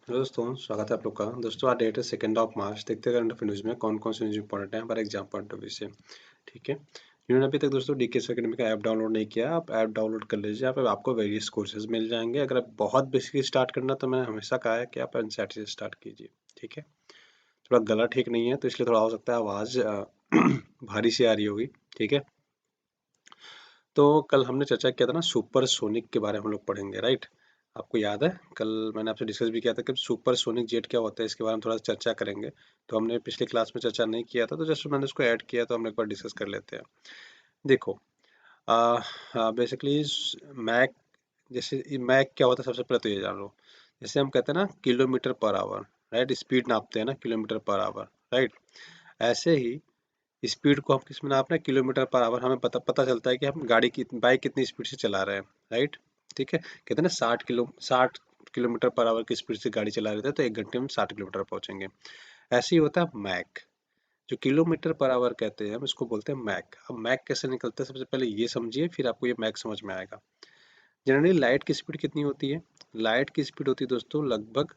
Hello दोस्तों, स्वागत है आप लोग का। दोस्तों आज डेट है 2 मार्च। देखते हैं करंट अफेयर न्यूज़ में कौन कौन से न्यूज़ इंपॉर्टेंट है हमारे एग्जाम पॉइंट ऑफ व्यू से। ठीक है, जिन्होंने अभी तक दोस्तों डीके एकेडमी का ऐप डाउनलोड नहीं किया, आप ऐप डाउनलोड कर लीजिए। यहाँ पे आपको वेरियस कोर्सेज मिल जाएंगे। अगर आप बहुत बेसिक स्टार्ट करना तो मैंने हमेशा कहा है कि आप एनसीईआरटी से स्टार्ट कीजिए। ठीक है, थोड़ा गला ठीक नहीं है तो इसलिए थोड़ा हो सकता है आवाज़ भारी सी आ रही होगी। ठीक है, तो कल हमने चर्चा किया था ना, सुपर सोनिक के बारे में हम लोग पढ़ेंगे, राइट। आपको याद है कल मैंने आपसे डिस्कस भी किया था कि सुपर सोनिक जेट क्या होता है, इसके बारे में थोड़ा सा चर्चा करेंगे। तो हमने पिछली क्लास में चर्चा नहीं किया था, तो जस्ट मैंने उसको ऐड किया, तो हम एक बार डिस्कस कर लेते हैं। देखो, बेसिकली मैक, जैसे मैक क्या होता है सबसे पहले तो ये जान लो। जैसे हम कहते हैं ना kilometre per hour, right, speed नापते हैं ना किलोमीटर पर आवर, राइट। ऐसे ही स्पीड को हम किस में नाप रहे हैं, किलोमीटर पर आवर। हमें पता पता चलता है कि हम गाड़ी की बाइक कितनी स्पीड से चला रहे हैं, राइट। ठीक है, कहते हैं ना 60 किलोमीटर पर आवर की स्पीड से गाड़ी चला रहे थे तो 1 घंटे में 60 किलोमीटर पहुंचेंगे। ऐसे ही होता है मैक, जो किलोमीटर पर आवर कहते हैं हम इसको बोलते हैं मैक। अब मैक कैसे निकलता है सबसे पहले ये समझिए, फिर आपको ये मैक समझ में आएगा। जनरली लाइट की स्पीड कितनी होती है? लाइट की स्पीड होती है दोस्तों लगभग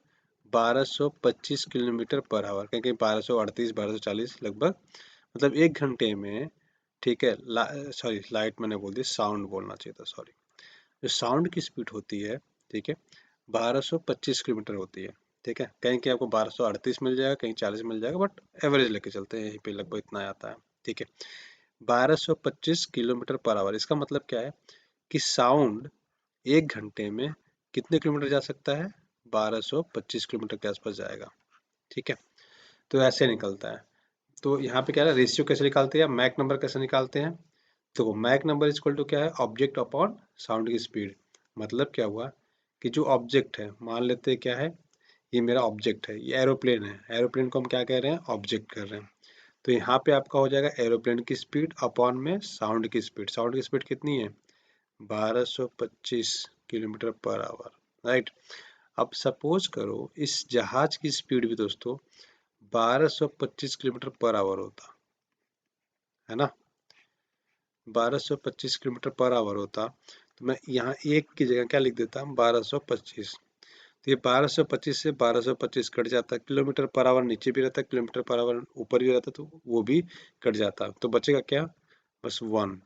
1225 किलोमीटर पर आवर, कहीं कहीं 1238 1240 लगभग, मतलब 1 घंटे में। ठीक है, सॉरी लाइट मैंने बोल दी, साउंड बोलना चाहिए था, सॉरी। जो साउंड की स्पीड होती है, ठीक है, 1225 किलोमीटर होती है। ठीक है, कहीं कहीं आपको 1238 मिल जाएगा, कहीं 40 मिल जाएगा, बट एवरेज लेके चलते हैं, यहीं पे लगभग इतना आता है। ठीक है, 1225 किलोमीटर पर आवर, इसका मतलब क्या है कि साउंड 1 घंटे में कितने किलोमीटर जा सकता है? 1225 किलोमीटर के आसपास जाएगा। ठीक है, तो ऐसे निकलता है। तो यहाँ पे क्या है, रेशियो कैसे निकालते हैं, मैक नंबर कैसे निकालते हैं? तो मैक नंबर इक्वल टू क्या है, ऑब्जेक्ट अपॉन साउंड की स्पीड। मतलब क्या हुआ कि जो ऑब्जेक्ट है, मान लेते हैं क्या है, ये मेरा ऑब्जेक्ट है, ये एरोप्लेन है। एरोप्लेन को हम क्या कह रहे हैं, ऑब्जेक्ट कर रहे हैं। तो यहाँ पे आपका हो जाएगा एरोप्लेन की स्पीड अपॉन में साउंड की स्पीड। साउंड की स्पीड कितनी है? 1225 किलोमीटर पर आवर, राइट। अब सपोज करो इस जहाज की स्पीड भी दोस्तों 1225 किलोमीटर पर आवर होता है ना, 1225 किलोमीटर पर आवर होता, तो मैं यहाँ एक की जगह क्या लिख देता हूँ, 1225। तो ये 1225 से 1225 कट जाता, किलोमीटर पर आवर नीचे भी रहता, किलोमीटर पर आवर ऊपर भी रहता, तो वो भी कट जाता, तो बचेगा क्या, बस 1।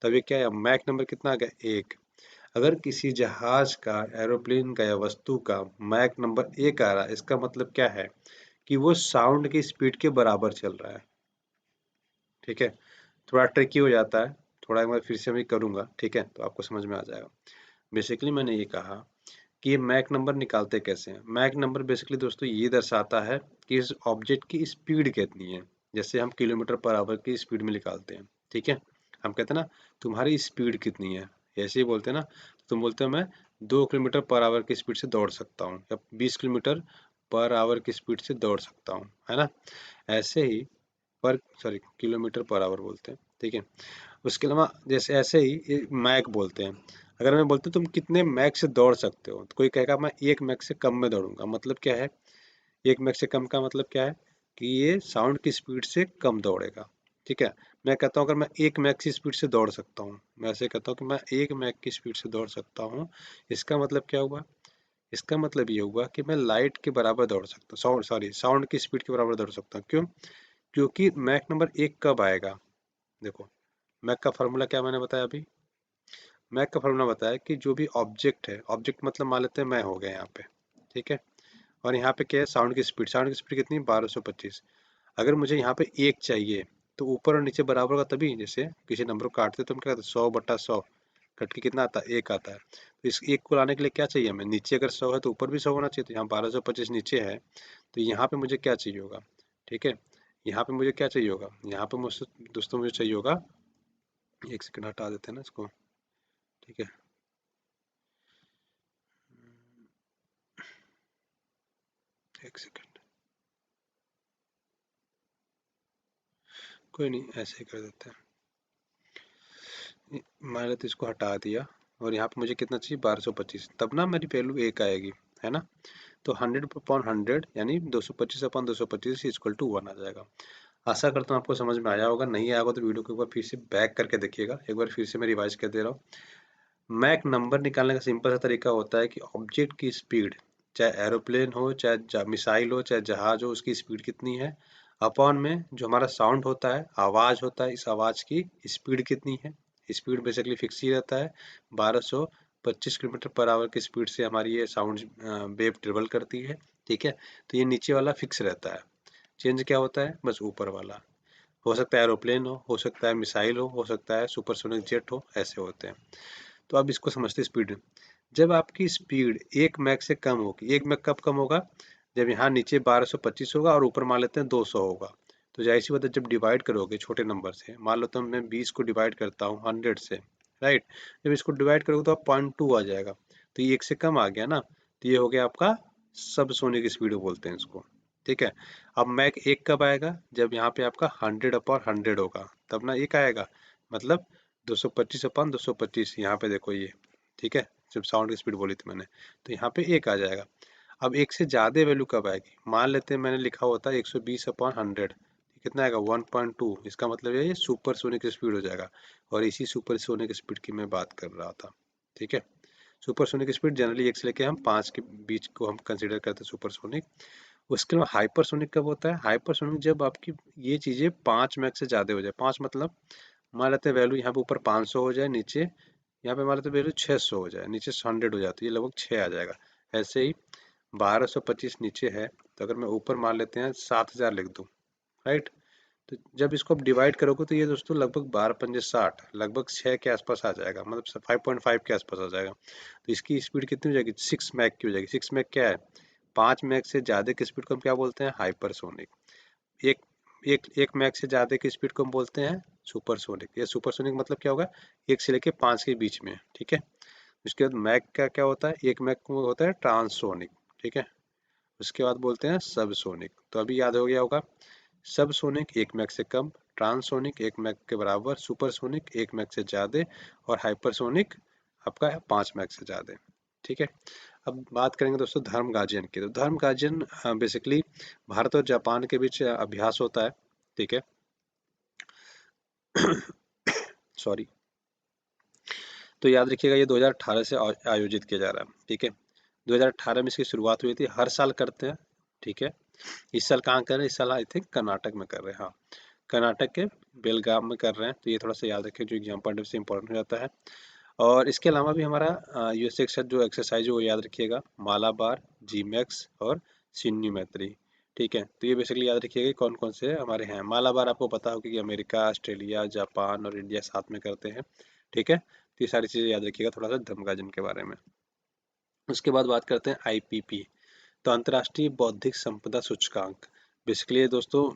तब ये क्या है, मैक नंबर कितना आ गया, 1। अगर किसी जहाज का, एरोप्लेन का या वस्तु का मैक नंबर 1 आ रहा है, इसका मतलब क्या है कि वो साउंड की स्पीड के बराबर चल रहा है। ठीक है, थोड़ा ट्रिकी हो जाता है, थोड़ा एक बार फिर से मैं करूँगा, ठीक है, तो आपको समझ में आ जाएगा। बेसिकली मैंने ये कहा कि ये मैक नंबर निकालते कैसे हैं। मैक नंबर बेसिकली दोस्तों ये दर्शाता है कि इस ऑब्जेक्ट की स्पीड कितनी है, जैसे हम किलोमीटर पर आवर की स्पीड में निकालते हैं। ठीक है, हम कहते हैं ना तुम्हारी स्पीड कितनी है, ऐसे ही बोलते हैं ना, तो तुम बोलते हो मैं 2 किलोमीटर पर आवर की स्पीड से दौड़ सकता हूँ, या 20 किलोमीटर पर आवर की स्पीड से दौड़ सकता हूँ, है ना। ऐसे ही पर सॉरी किलोमीटर पर आवर बोलते हैं, ठीक है। उसके अलावा जैसे ऐसे ही मैक बोलते हैं। अगर मैं बोलता हूँ तुम कितने मैक से दौड़ सकते हो, तो कोई कहेगा मैं 1 मैक से कम में दौड़ूंगा। मतलब क्या है, 1 मैक से कम का मतलब क्या है कि ये साउंड की स्पीड से कम दौड़ेगा। ठीक है, मैं कहता हूँ अगर मैं 1 मैक की स्पीड से दौड़ सकता हूँ, मैं ऐसे कहता हूँ कि मैं 1 मैक की स्पीड से दौड़ सकता हूँ, इसका मतलब क्या हुआ, इसका मतलब ये हुआ कि मैं लाइट के बराबर दौड़ सकता हूँ, साउंड की स्पीड के बराबर दौड़ सकता हूँ। क्यों? क्योंकि मैक नंबर 1 कब आएगा, देखो, मैक का फार्मूला क्या मैंने बताया अभी, मैक का फार्मूला बताया कि जो भी ऑब्जेक्ट है, ऑब्जेक्ट मतलब मान लेते हैं मैं हो गया यहाँ पे, ठीक है, और यहाँ पे क्या है, साउंड की स्पीड। साउंड की स्पीड कितनी, 1225। अगर मुझे यहाँ पे 1 चाहिए, तो ऊपर और नीचे बराबर होगा तभी, जैसे किसी नंबर को काटते तो हम क्या कहते हैं, 100/100 कट के कितना आता है, 1 आता है। तो इस 1 को लाने के लिए क्या चाहिए हमें, नीचे अगर 100 है तो ऊपर भी 100 होना चाहिए, तो यहाँ 1225 नीचे है, तो यहाँ पे मुझे क्या चाहिए होगा, ठीक है, यहाँ पे मुझे क्या चाहिए होगा, यहाँ पे मुझसे दोस्तों मुझे चाहिए होगा, 1 सेकंड हटा देते हैं ना इसको, ठीक है, 1 सेकंड, कोई नहीं ऐसे ही कर देते हैं। मैंने तो इसको हटा दिया, और यहाँ पे मुझे कितना चाहिए, 1225, तब ना मेरी वैल्यू 1 आएगी, है ना। तो 100/100 यानी 225/225 इक्वल टू 1 आ जाएगा। आशा करता हूँ आपको समझ में आया होगा, नहीं आया होगा तो वीडियो को एक बार फिर से बैक करके देखिएगा। एक बार फिर से मैं रिवाइज कर दे रहा हूँ। मैक नंबर निकालने का सिंपल सा तरीका होता है कि ऑब्जेक्ट की स्पीड चाहे एरोप्लेन हो, चाहे मिसाइल हो, चाहे जहाज हो, उसकी स्पीड कितनी है, अपॉन में जो हमारा साउंड होता है, आवाज़ होता है, इस आवाज़ की स्पीड कितनी है। स्पीड बेसिकली फिक्स ही रहता है, 1225 किलोमीटर पर आवर की स्पीड से हमारी ये साउंड वेव ट्रेवल करती है। ठीक है, तो ये नीचे वाला फिक्स रहता है, चेंज क्या होता है, बस ऊपर वाला। हो सकता है एरोप्लेन हो सकता है मिसाइल हो सकता है सुपरसोनिक जेट हो, ऐसे होते हैं। तो आप इसको समझते स्पीड। जब आपकी स्पीड 1 मैक से कम होगी, 1 मैक कब कम होगा, जब यहाँ नीचे 1225 होगा और ऊपर मान लेते हैं 200 होगा। तो जाहिर सी बात है, जब डिवाइड करोगे छोटे नंबर से, मान लो तो मैं 20 को डिवाइड करता हूँ 100 से, राइट, जब इसको डिवाइड करोगे तो आप 0.2 आ जाएगा, तो ये 1 से कम आ गया ना, तो ये हो गया आपका सब सोनिक स्पीड बोलते हैं इसको। ठीक है, अब मैक 1 कब आएगा, जब यहाँ पे आपका 100/100 होगा, तब ना 1 आएगा, मतलब 225/225, यहाँ पे देखो ये, ठीक है, जब साउंड की स्पीड बोली थी मैंने, तो यहाँ पे 1 आ जाएगा। अब 1 से ज़्यादा वैल्यू कब आएगी, मान लेते हैं मैंने लिखा होता है 120/100, कितना आएगा 1.2, इसका मतलब ये सुपर सोनिक स्पीड हो जाएगा। और इसी सुपर सोनिक स्पीड की मैं बात कर रहा था। ठीक है, सुपर सोनिक स्पीड जनरली 1 से लेके हम 5 के बीच को हम कंसिडर करते हैं सुपर सोनिक। उसके अलावा हाइपरसोनिक कब होता है, हाइपरसोनिक जब आपकी ये चीज़ें 5 मैक से ज़्यादा हो जाए। 5 मतलब मान लेते हैं वैल्यू यहाँ पे ऊपर 500 हो जाए, नीचे यहाँ पे मान लेते हैं वैल्यू 600 हो जाए, नीचे 100 हो जाती है, लगभग 6 आ जाएगा। ऐसे ही 1225 नीचे है, तो अगर मैं ऊपर मान लेते हैं 7000 लिख दूँ, राइट, तो जब इसको आप डिवाइड करोगे तो ये दोस्तों लगभग 12 पंजे 60, लगभग 6 के आसपास आ जाएगा, मतलब 5.5 के आसपास आ जाएगा। तो इसकी स्पीड कितनी हो जाएगी, 6 मैक की हो जाएगी। 6 मैक क्या है, 5 मैक से ज़्यादा की स्पीड को हम क्या बोलते हैं, हाइपरसोनिक। एक एक एक मैक से ज़्यादा की स्पीड को हम बोलते हैं सुपरसोनिक। ये सुपरसोनिक मतलब क्या होगा, 1 से लेके 5 के बीच में। ठीक है, उसके बाद मैक का क्या होता है, एक मैक को होता है ट्रांससोनिक। ठीक है, उसके बाद बोलते हैं सबसोनिक। तो अभी याद हो गया होगा, सबसोनिक 1 मैक से कम, ट्रांससोनिक 1 मैक के बराबर, सुपरसोनिक 1 मैक से ज़्यादा, और हाइपरसोनिक आपका 5 मैक से ज़्यादा। ठीक है, अब बात करेंगे दोस्तों धर्म गार्जियन की। तो धर्म गार्जियन बेसिकली भारत और जापान के बीच अभ्यास होता है। ठीक है, सॉरी, तो याद रखिएगा ये 2018 से आयोजित किया जा रहा है। ठीक है, 2018 में इसकी शुरुआत हुई थी, हर साल करते हैं। ठीक है, इस साल कहाँ कर रहे हैं, इस साल आई थिंक कर्नाटक में कर रहे हैं। हाँ, कर्नाटक के बेलगाम में कर रहे हैं, तो ये थोड़ा सा याद रखिए, जो एग्जाम पॉइंट से इंपॉर्टेंट हो जाता है। और इसके अलावा भी हमारा यूएसए के साथ जो एक्सरसाइज है वो याद रखिएगा, मालाबार, जी मैक्स और सिन्नी मैत्री। ठीक है, तो ये बेसिकली याद रखिएगा कौन कौन से हमारे हैं। मालाबार आपको पता होगा कि अमेरिका, ऑस्ट्रेलिया, जापान और इंडिया साथ में करते हैं। ठीक है, तो ये सारी चीज़ें याद रखिएगा थोड़ा सा धर्मगाजन के बारे में। उसके बाद बात करते हैं आईपीपी, तो अंतर्राष्ट्रीय बौद्धिक संपदा सूचकांक। बेसिकली दोस्तों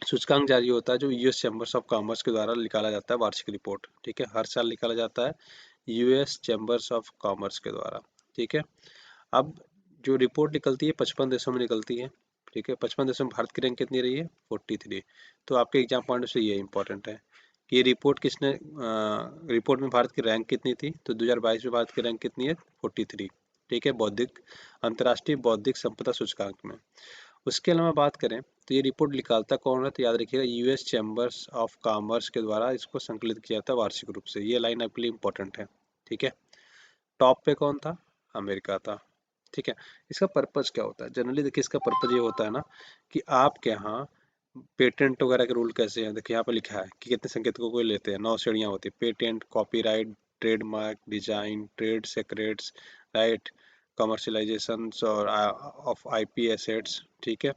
सूचकांक जारी होता है जो यूएस चैम्बर्स ऑफ कॉमर्स के द्वारा निकाला जाता है, वार्षिक रिपोर्ट। ठीक है, हर साल निकाला जाता है यूएस चैम्बर्स ऑफ कॉमर्स के द्वारा। ठीक है, अब जो रिपोर्ट निकलती है 55 देशों में निकलती है। ठीक है, 55 देशों में भारत की रैंक कितनी रही है, 43। तो आपके एग्जाम पॉइंट से ये इंपॉर्टेंट है कि ये रिपोर्ट किसने, रिपोर्ट में भारत की रैंक कितनी थी, तो 2022 में भारत की रैंक कितनी है, 43। ठीक है, बौद्धिक अंतर्राष्ट्रीय बौद्धिक संपदा सूचकांक में। उसके अलावा बात करें तो ये रिपोर्ट निकालता कौन है, तो याद रखिएगा यूएस चैम्बर्स ऑफ कॉमर्स के द्वारा इसको संकलित किया जाता है वार्षिक रूप से। ये लाइन आपके लिए इंपॉर्टेंट है। ठीक है, टॉप पे कौन था, अमेरिका था। ठीक है, इसका पर्पज क्या होता है, जनरली देखिए इसका पर्पज ये होता है ना कि आपके यहाँ पेटेंट वगैरह के रूल कैसे हैं। देखिए यहाँ पे लिखा है कि कितने संकेतकों को लेते हैं, 9 श्रेणियाँ होती है, patent, copyright, trademark, design, trade secrets, right, commercialisation और ऑफ आईपी एसेट्स। ठीक है,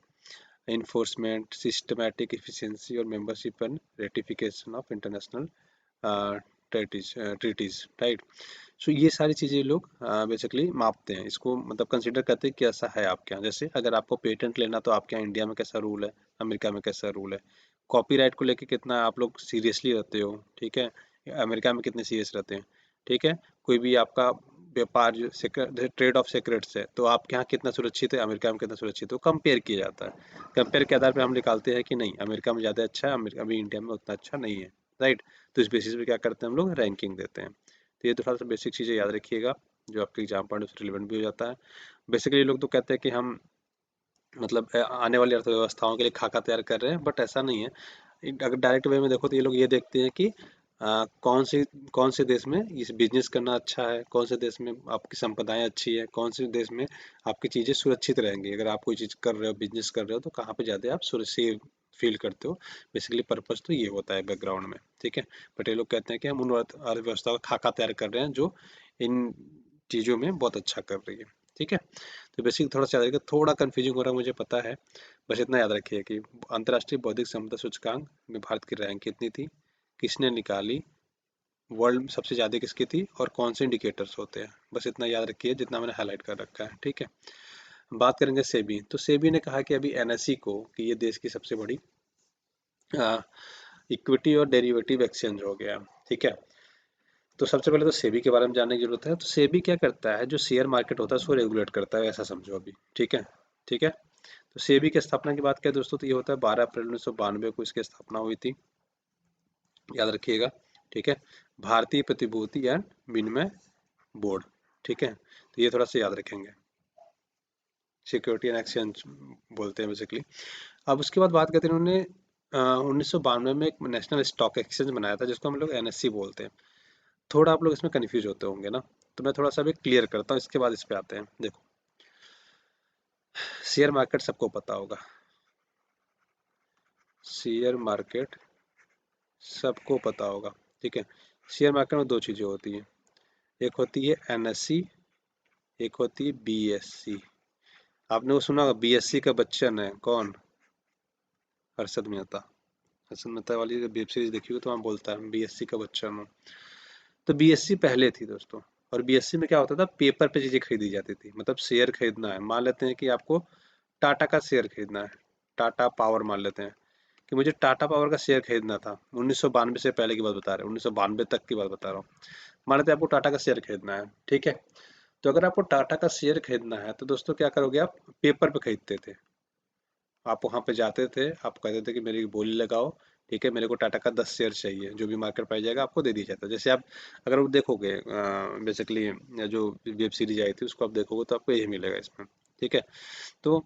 enforcement, systematic efficiency और membership and ratification of international treaties, right. So ये सारी चीज़ें लोग बेसिकली मापते हैं, इसको मतलब कंसिडर करते हैं कि ऐसा है आपके यहाँ। जैसे अगर आपको पेटेंट लेना तो आपके यहाँ इंडिया में कैसा रूल है, अमेरिका में कैसा रूल है, कॉपीराइट को लेके कितना आप लोग सीरियसली रहते हो। ठीक है, अमेरिका में कितने सीरियस रहते हैं। ठीक है, कोई भी आपका व्यापार जो ट्रेड ऑफ सीक्रेट्स है, तो आपके यहाँ कितना सुरक्षित है, अमेरिका में कितना सुरक्षित है, कंपेयर किया जाता है। कंपेयर के आधार पर हम निकालते हैं कि नहीं अमेरिका में ज़्यादा अच्छा है, अमेरिका अभी इंडिया में उतना अच्छा नहीं है, राइट। तो इस बेसिस पे क्या करते हैं हम लोग, रैंकिंग देते हैं। तो ये तो थोड़ा सा बेसिक चीज़ें याद रखिएगा जो आपके एग्जाम पॉइंट से रिलेवेंट भी हो जाता है। बेसिकली लोग तो कहते हैं कि हम मतलब आने वाली अर्थव्यवस्थाओं के लिए खाका तैयार कर रहे हैं, बट ऐसा नहीं है। अगर डायरेक्ट वे में देखो तो ये लोग ये देखते हैं कि कौन से देश में इस बिजनेस करना अच्छा है, कौन से देश में आपकी संपदाएं अच्छी है, कौन से देश में आपकी चीज़ें सुरक्षित रहेंगी। अगर आप कोई चीज़ कर रहे हो, बिजनेस कर रहे हो, तो कहाँ पे ज़्यादा आप सुरक्षित फील करते हो। बेसिकली पर्पस तो ये होता है बैकग्राउंड में, ठीक है। बट ये लोग कहते हैं कि हम उन अर्थव्यवस्था का खाका तैयार कर रहे हैं जो इन चीज़ों में बहुत अच्छा कर रही है, ठीक है। तो बेसिकली थोड़ा सा याद रखिए, थोड़ा कन्फ्यूजिंग हो रहा है मुझे पता है, बस इतना याद रखिए कि अंतर्राष्ट्रीय बौद्धिक संपदा सूचकांक में भारत की रैंक कितनी थी, किसने निकाली, वर्ल्ड में सबसे ज़्यादा किसकी थी, और कौन से इंडिकेटर्स होते हैं। बस इतना याद रखिए जितना मैंने हाईलाइट कर रखा है, ठीक है। बात करेंगे सेबी, तो सेबी ने कहा कि अभी एनएसई को कि ये देश की सबसे बड़ी इक्विटी और डेरिवेटिव एक्सचेंज हो गया, ठीक है। तो सबसे पहले तो सेबी के बारे में जानने की जरूरत है। तो सेबी क्या करता है, जो शेयर मार्केट होता है उसको रेगुलेट करता है, ऐसा समझो अभी, ठीक है। ठीक है। तो सेबी की स्थापना की बात करें दोस्तों, तो ये होता है 12 अप्रैल 1992 को इसकी स्थापना हुई थी, याद रखिएगा, ठीक है। भारतीय प्रतिभूति एंड विनिमय बोर्ड, ठीक है। तो ये थोड़ा सा याद रखेंगे, सिक्योरिटी एंड एक्सचेंज बोलते हैं बेसिकली। अब उसके बाद बात करते हैं, उन्होंने 1992 में एक नेशनल स्टॉक एक्सचेंज बनाया था जिसको हम लोग एनएससी बोलते हैं। थोड़ा आप लोग इसमें कंफ्यूज होते होंगे ना, तो मैं थोड़ा सा भी क्लियर करता हूँ, इसके बाद इस पे आते हैं। देखो, शेयर मार्केट सबको पता होगा, शेयर मार्केट सबको पता होगा, ठीक है। शेयर मार्केट में दो चीज़ें होती हैं, एक होती है एनएससी, एक होती है बीएससी। आपने वो सुना होगा, बीएससी का बच्चन है कौन, हर्षद मेहता। हर्षद मेहता वाली वेब सीरीज देखी हो तो वहाँ बोलता है बीएससी का बच्चन हूँ। तो बीएससी पहले थी दोस्तों, और बीएससी में क्या होता था, पेपर पे चीज़ें खरीदी जाती थी। मतलब शेयर खरीदना है, मान लेते हैं कि आपको टाटा का शेयर खरीदना है, टाटा पावर मान लेते हैं कि मुझे टाटा पावर का शेयर खरीदना था। 1992 से पहले की बात बता रहे हैं, 1992 तक की बात बता रहा हूँ। मान लेते हैं आपको टाटा का शेयर खरीदना है, ठीक है। तो अगर आपको टाटा का शेयर खरीदना है तो दोस्तों क्या करोगे, आप पेपर पे खरीदते थे। आप वहाँ पे जाते थे, आप कहते थे कि मेरी बोली लगाओ, ठीक है, मेरे को टाटा का 10 शेयर चाहिए, जो भी मार्केट प्राइस जाएगा आपको दे दिया जाता है। जैसे आप अगर वो देखोगे बेसिकली जो वेब सीरीज आई थी उसको आप देखोगे तो आपको यही मिलेगा इसमें, ठीक है। तो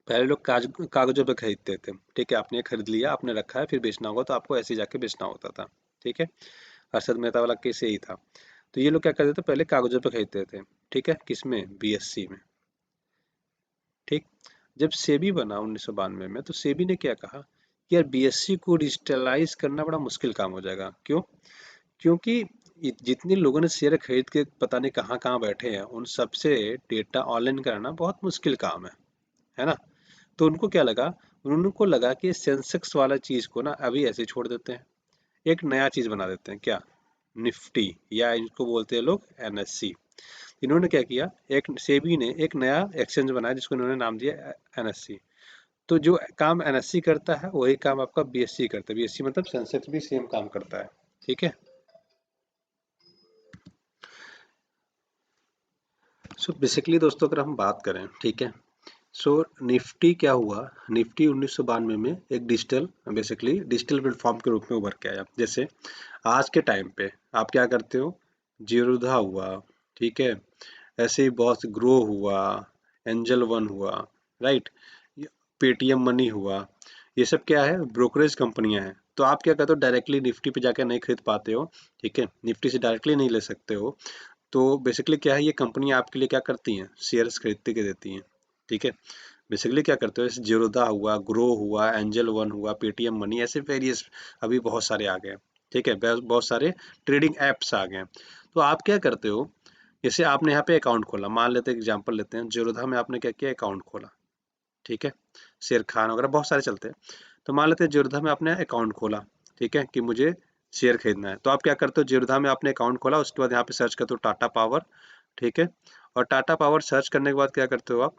पहले लोग कागजों पे खरीदते थे, ठीक है। आपने ये खरीद लिया, आपने रखा है, फिर बेचना होगा तो आपको ऐसे ही जाके बेचना होता था, ठीक है। हर्षद मेहता वाला केस यही था। तो ये लोग क्या करते थे, पहले कागजों पे खरीदते थे, ठीक है, किसमें, बीएससी में, ठीक। जब सेबी बना 1992 में, तो सेबी ने क्या कहा कि यार बीएससी को डिजिटलाइज करना बड़ा मुश्किल काम हो जाएगा। क्यों? क्योंकि जितने लोगों ने शेयर खरीद के पता नहीं कहाँ कहाँ बैठे हैं, उन सबसे डेटा ऑनलाइन कराना बहुत मुश्किल काम है ना। तो उनको क्या लगा, उनको लगा कि सेंसेक्स वाला चीज को ना अभी ऐसे छोड़ देते हैं, एक नया चीज बना देते हैं, क्या, निफ्टी, या इनको बोलते हैं लोग एनएससी। इन्होंने क्या किया, एक सेबी ने एक नया एक्सचेंज बनाया जिसको इन्होंने नाम दिया एनएससी। तो जो काम एनएससी करता है वही काम आपका बीएससी करता है। बीएससी मतलब सेंसेक्स भी सेम काम करता है, ठीक है। सो बेसिकली दोस्तों अगर हम बात करें, ठीक है, सो निफ्टी क्या हुआ, निफ्टी 1992 में एक डिजिटल, बेसिकली डिजिटल प्लेटफॉर्म के रूप में उभर के आया। जैसे आज के टाइम पे आप क्या करते हो, जीरोधा हुआ, ठीक है, ऐसे ही बहुत ग्रो हुआ, एंजल वन हुआ, राइट, पेटीएम मनी हुआ, ये सब क्या है, ब्रोकरेज कंपनियां हैं। तो आप क्या करते हो, डायरेक्टली निफ्टी पे जाकर नहीं खरीद पाते हो, ठीक है, निफ्टी से डायरेक्टली नहीं ले सकते हो। तो बेसिकली क्या है, ये कंपनी आपके लिए क्या करती हैं, शेयर्स खरीदते के देती हैं, ठीक है। बेसिकली क्या करते हो, जैसे जीरोधा हुआ, ग्रो हुआ, एंजल वन हुआ, पेटीएम मनी, ऐसे वेरियस अभी बहुत सारे आ गए हैं, ठीक है, बहुत सारे ट्रेडिंग एप्स आ गए हैं। तो आप क्या करते हो, जैसे आपने यहाँ पे अकाउंट खोला, मान लेते हैं एग्जांपल लेते हैं, जीरोधा में आपने क्या किया, अकाउंट खोला, ठीक है, शेर खान वगैरह बहुत सारे चलते हैं। तो मान लेते हैं जीरोधा में आपने अकाउंट खोला, ठीक है, कि मुझे शेयर खरीदना है। तो आप क्या करते हो, जीरोधा में आपने अकाउंट खोला, उसके बाद यहाँ पे सर्च करते हो टाटा पावर, ठीक है। और टाटा पावर सर्च करने के बाद क्या करते हो आप,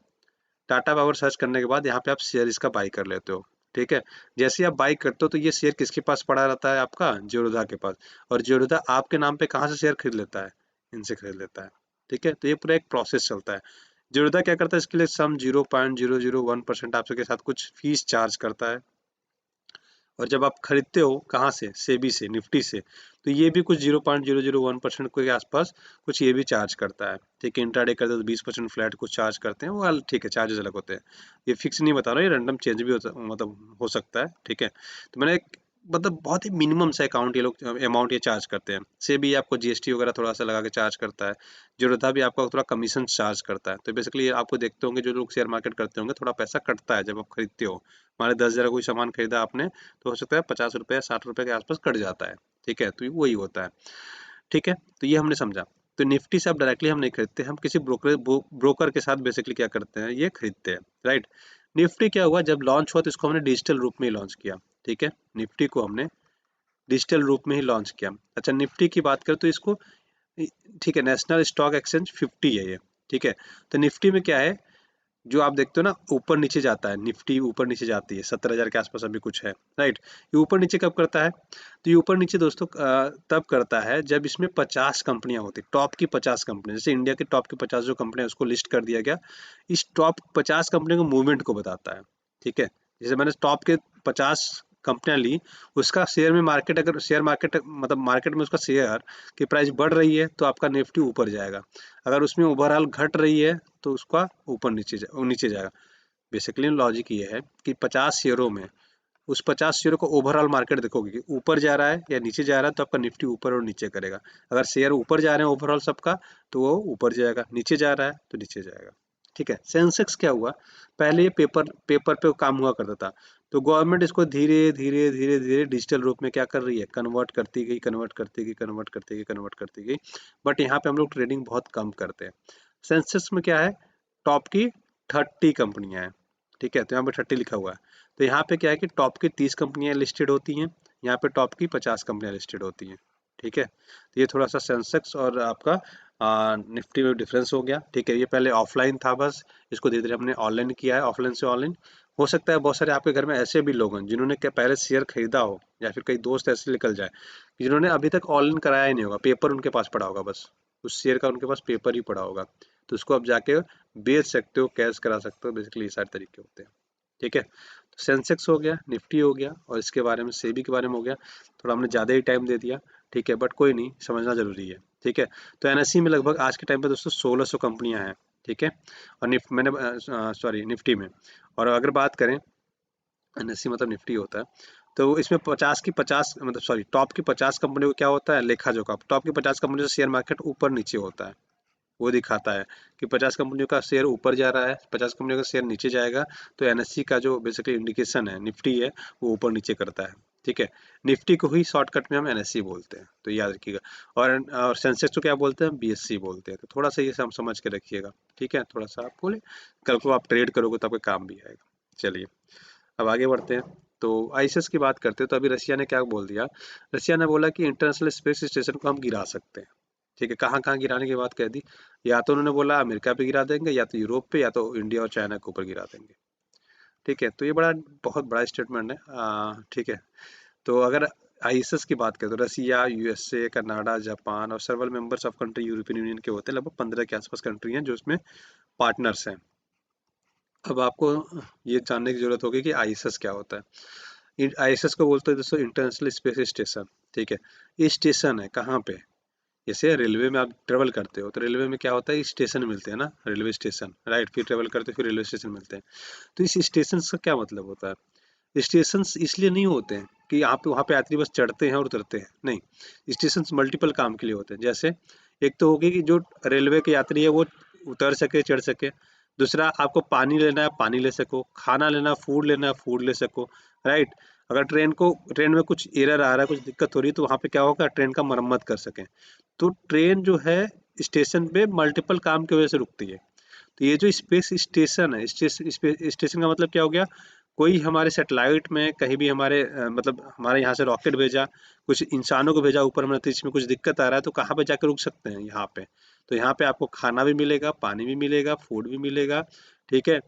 टाटा पावर सर्च करने के बाद यहाँ पे आप शेयर इसका बाई कर लेते हो, ठीक है। जैसे ही आप बाई करते हो तो ये शेयर किसके पास पड़ा रहता है, आपका जीरोधा के पास। और जीरोधा आपके नाम पे कहाँ से शेयर खरीद लेता है, इनसे खरीद लेता है, ठीक है। तो ये पूरा एक प्रोसेस चलता है। जीरोधा क्या करता है, इसके लिए सम 0.001% आपके साथ कुछ फीस चार्ज करता है। और जब आप खरीदते हो कहाँ से, सेबी से, निफ्टी से, तो ये भी कुछ 0.001% के आसपास कुछ ये भी चार्ज करता है, ठीक है। इंट्राडे करते तो 20% फ्लैट कुछ चार्ज करते हैं, वो ठीक है, चार्जेस अलग होते हैं। ये फिक्स नहीं बता रहा, ये रैंडम चेंज भी मतलब हो सकता है, ठीक है। तो मैंने एक मतलब बहुत ही मिनिमम से अकाउंट ये लोग अमाउंट ये चार्ज करते हैं। से भी आपको जीएसटी वगैरह थोड़ा सा लगा के चार्ज करता है, जोड़ता भी आपका थोड़ा कमीशन चार्ज करता है। तो बेसिकली आपको देखते होंगे जो लोग शेयर मार्केट करते होंगे थोड़ा पैसा कटता है जब आप खरीदते हो। हमारे 10,000 कोई सामान खरीदा आपने तो हो सकता है 50 रुपये 60 रुपये के आसपास कट जाता है। ठीक है, तो वही होता है। ठीक है, तो ये हमने समझा। तो निफ्टी से आप डायरेक्टली हम नहीं खरीदते, हम किसी ब्रोकर के साथ बेसिकली क्या करते हैं, ये खरीदते हैं। राइट। निफ्टी क्या हुआ, जब लॉन्च हुआ तो इसको हमने डिजिटल रूप में ही लॉन्च किया। ठीक है, निफ्टी को हमने डिजिटल रूप में ही लॉन्च किया। अच्छा, निफ्टी की बात करें तो इसको, ठीक है, नेशनल स्टॉक एक्सचेंज 50 है ये। ठीक है, तो निफ्टी में क्या है, जो आप देखते हो ना ऊपर नीचे जाता है, निफ्टी ऊपर नीचे जाती है, 17,000 के आसपास अभी कुछ है। राइट। ये ऊपर नीचे कब करता है, तो ये ऊपर नीचे दोस्तों तब करता है जब इसमें 50 कंपनियां होती, टॉप की 50 कंपनी, जैसे इंडिया की टॉप की 50 जो कंपनियां उसको लिस्ट कर दिया गया। इस टॉप 50 कंपनियों के मूवमेंट को बताता है। ठीक है, जैसे मैंने टॉप के 50 कंपनियां ली, उसका शेयर में मार्केट, अगर शेयर मार्केट मतलब मार्केट में उसका शेयर की प्राइस बढ़ रही है तो आपका निफ्टी ऊपर जाएगा। अगर उसमें ओवरऑल घट रही है तो उसका ऊपर नीचे जाएगा। बेसिकली लॉजिक ये है कि 50 शेयरों में उस 50 शेयरों को ओवरऑल मार्केट देखोगे कि ऊपर जा रहा है या नीचे जा रहा है तो आपका निफ्टी ऊपर और नीचे करेगा। अगर शेयर ऊपर जा रहे हैं ओवरऑल सबका तो वो ऊपर जाएगा, नीचे जा रहा है तो नीचे जाएगा। ठीक है, सेंसेक्स क्या हुआ, पहले ये पेपर पेपर पे काम हुआ करता था, तो गवर्नमेंट इसको धीरे धीरे धीरे धीरे डिजिटल रूप में क्या कर रही है, कन्वर्ट करती गई, कन्वर्ट करती गई, कन्वर्ट करती गई, कन्वर्ट करती गई। बट यहाँ पे हम लोग ट्रेडिंग बहुत कम करते हैं। सेंसेक्स में क्या है, टॉप की 30 कंपनियां हैं। ठीक है, तो यहाँ पे 30 लिखा हुआ है। तो यहाँ पे क्या है कि टॉप की 30 कंपनियां लिस्टेड होती हैं, यहाँ पे टॉप की 50 कंपनियां लिस्टेड होती हैं। ठीक है, तो ये थोड़ा सा सेंसेक्स और आपका निफ्टी में डिफरेंस हो गया। ठीक है, ये पहले ऑफलाइन था बस, इसको धीरे धीरे हमने ऑनलाइन किया है, ऑफलाइन से ऑनलाइन। हो सकता है बहुत सारे आपके घर में ऐसे भी लोग हैं जिन्होंने क्या पहले शेयर खरीदा हो, या फिर कई दोस्त ऐसे निकल जाए जिन्होंने अभी तक ऑनलाइन कराया ही नहीं होगा, पेपर उनके पास पड़ा होगा बस, उस शेयर का उनके पास पेपर ही पड़ा होगा। तो उसको आप जाके बेच सकते हो, कैश करा सकते हो, बेसिकली ये सारे तरीके होते हैं। ठीक है, तो सेंसेक्स हो गया, निफ्टी हो गया, और इसके बारे में सेबी के बारे में हो गया। थोड़ा हमने ज़्यादा ही टाइम दे दिया। ठीक है, बट कोई नहीं, समझना जरूरी है। ठीक है, तो एनएससी में लगभग आज के टाइम पे दोस्तों 1600 कंपनियां हैं। ठीक है, और निफ्टी में, और अगर बात करें, एनएससी मतलब निफ्टी होता है, तो इसमें 50 की 50 मतलब सॉरी टॉप की 50 कंपनियों को क्या होता है, लेखा जोखा, टॉप की 50 कंपनियों से शेयर मार्केट ऊपर नीचे होता है। वो दिखाता है कि 50 कंपनियों का शेयर ऊपर जा रहा है, 50 कंपनियों का शेयर नीचे जाएगा। तो एनएससी का जो बेसिकली इंडिकेशन है, निफ्टी है, वो ऊपर नीचे करता है। ठीक है, निफ्टी को ही शॉर्टकट में हम एनएससी बोलते हैं, तो याद रखिएगा। और सेंसेक्स को क्या बोलते हैं, बीएससी बोलते हैं। तो थोड़ा सा ये हम समझ के रखिएगा। ठीक है, थोड़ा सा आप बोले, कल को आप ट्रेड करोगे तो आपके काम भी आएगा। चलिए, अब आगे बढ़ते हैं। तो आईएसएस की बात करते हैं, तो अभी रशिया ने क्या बोल दिया, रशिया ने बोला कि इंटरनेशनल स्पेस स्टेशन को हम गिरा सकते हैं। ठीक है, कहाँ कहाँ गिराने की बात कह दी, या तो उन्होंने बोला अमेरिका पे गिरा देंगे, या तो यूरोप पे, या तो इंडिया और चाइना के ऊपर गिरा देंगे। ठीक है, तो ये बहुत बड़ा स्टेटमेंट है। ठीक है, तो अगर आईएसएस की बात करें तो रसिया, यूएसए, कनाडा, जापान और several members of country European Union के होते हैं, लगभग 15 के आसपास कंट्री हैं जो उसमें पार्टनर्स हैं। अब आपको ये जानने की जरूरत होगी कि आईएसएस क्या होता है। आईएसएस को बोलते हैं दोस्तों इंटरनेशनल स्पेस स्टेशन। ठीक है, ये स्टेशन है कहाँ पे, जैसे रेलवे में आप ट्रेवल करते हो तो रेलवे में क्या होता है, स्टेशन मिलते हैं ना, रेलवे स्टेशन, राइट, फिर ट्रेवल करते हो फिर रेलवे स्टेशन मिलते हैं। तो इस स्टेशन का क्या मतलब होता है, स्टेशन इसलिए नहीं होते हैं कि आप वहाँ पे यात्री बस चढ़ते हैं और उतरते हैं, नहीं, स्टेशन मल्टीपल काम के लिए होते हैं। जैसे एक तो होगी कि जो रेलवे के यात्री है वो उतर सके, चढ़ सके। दूसरा, आपको पानी लेना है पानी ले सको, खाना लेना, फूड लेना है फूड ले सको, राइट। अगर ट्रेन में कुछ एरर आ रहा है, कुछ दिक्कत हो रही है, तो वहाँ पे क्या होगा, ट्रेन का मरम्मत कर सकें। तो ट्रेन जो है स्टेशन पे मल्टीपल काम की वजह से रुकती है। तो ये जो स्पेस स्टेशन है, स्टेशन का मतलब क्या हो गया, कोई हमारे सैटेलाइट में कहीं भी हमारे मतलब हमारे यहाँ से रॉकेट भेजा, कुछ इंसानों को भेजा ऊपर में, अंतरिक्ष में कुछ दिक्कत आ रहा है, तो कहाँ पे जाकर रुक सकते हैं, यहाँ पे। तो यहाँ पे आपको खाना भी मिलेगा, पानी भी मिलेगा, फूड भी मिलेगा। ठीक है,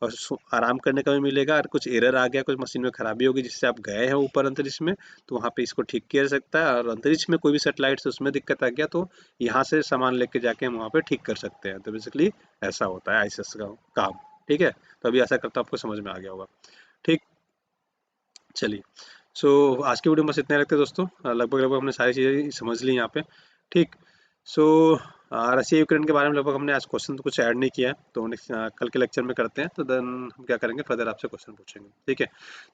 और आराम करने का भी मिलेगा। और कुछ एरर आ गया, कुछ मशीन में खराबी होगी जिससे आप गए हैं ऊपर अंतरिक्ष में, तो वहाँ पे इसको ठीक किया जा सकता है। और अंतरिक्ष में कोई भी सैटेलाइट से उसमें दिक्कत आ गया तो यहाँ से सामान लेके जाके हम वहाँ पे ठीक कर सकते हैं। तो बेसिकली ऐसा होता है आईएसएस का काम। ठीक है, तो अभी ऐसा करता हूँ, आपको समझ में आ गया होगा। ठीक, चलिए। सो आज की वीडियो में बस इतने रखते हैं दोस्तों। लगभग लगभग हमने सारी चीज़ें समझ ली यहाँ पे। ठीक। सो रशिया यूक्रेन के बारे में लगभग हमने आज क्वेश्चन तो कुछ ऐड नहीं किया है, तो नेक्स्ट कल के लेक्चर में करते हैं, तो देन हम क्या करेंगे फर्दर आपसे क्वेश्चन पूछेंगे। ठीक है,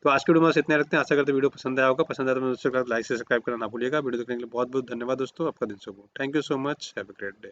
तो आज के वीडियो में बस इतने रखते हैं। आशा करते हैं वीडियो पसंद आया होगा। पसंद आया तो दोस्तों लाइक से सब्सक्राइब करना ना भूलिएगा। वीडियो देखने के लिए बहुत बहुत धन्यवाद दोस्तों, आपका दिन शुभ हो। Thank you so much, have a great day.